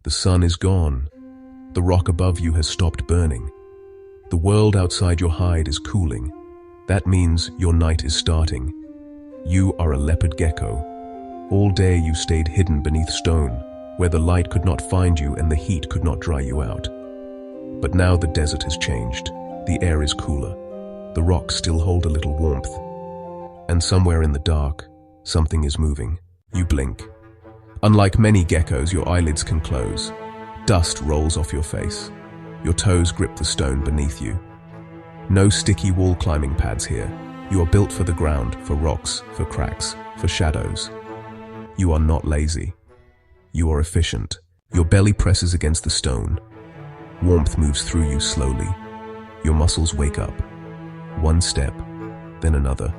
The sun is gone. The rock above you has stopped burning. The world outside your hide is cooling. That means your night is starting. You are a leopard gecko. All day you stayed hidden beneath stone, where the light could not find you and the heat could not dry you out. But now the desert has changed. The air is cooler. The rocks still hold a little warmth. And somewhere in the dark, something is moving. You blink. Unlike many geckos, your eyelids can close. Dust rolls off your face. Your toes grip the stone beneath you. No sticky wall climbing pads here. You are built for the ground, for rocks, for cracks, for shadows. You are not lazy. You are efficient. Your belly presses against the stone. Warmth moves through you slowly. Your muscles wake up. One step, then another.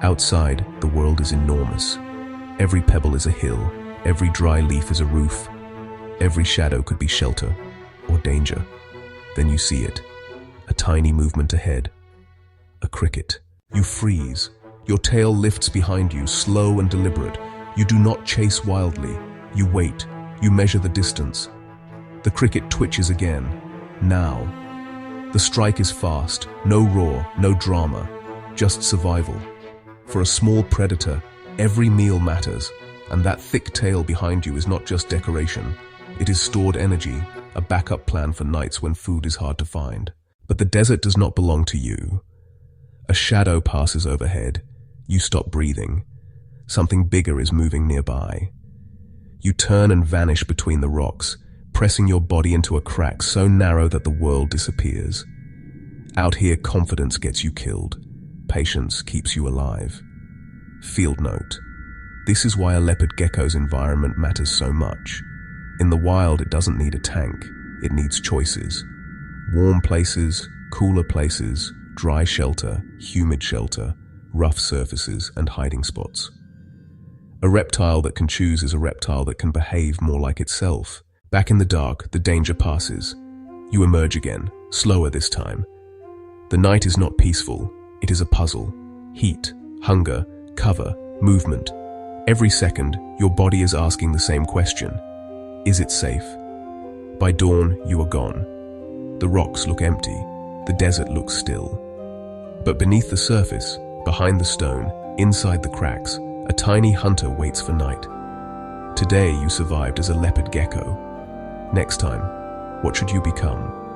Outside, the world is enormous. Every pebble is a hill. Every dry leaf is a roof. Every shadow could be shelter or danger. Then you see it. A tiny movement ahead. A cricket. You freeze. Your tail lifts behind you, slow and deliberate. You do not chase wildly. You wait. You measure the distance. The cricket twitches again. Now. The strike is fast. No roar, no drama. Just survival. For a small predator, every meal matters. And that thick tail behind you is not just decoration. It is stored energy, a backup plan for nights when food is hard to find. But the desert does not belong to you. A shadow passes overhead. You stop breathing. Something bigger is moving nearby. You turn and vanish between the rocks, pressing your body into a crack so narrow that the world disappears. Out here, confidence gets you killed. Patience keeps you alive. Field note. This is why a leopard gecko's environment matters so much. In the wild, it doesn't need a tank. It needs choices. Warm places, cooler places, dry shelter, humid shelter, rough surfaces, and hiding spots. A reptile that can choose is a reptile that can behave more like itself. Back in the dark, the danger passes. You emerge again, slower this time. The night is not peaceful. It is a puzzle. Heat, hunger, cover, movement. Every second, your body is asking the same question. Is it safe? By dawn, you are gone. The rocks look empty. The desert looks still. But beneath the surface, behind the stone, inside the cracks, a tiny hunter waits for night. Today, you survived as a leopard gecko. Next time, what should you become?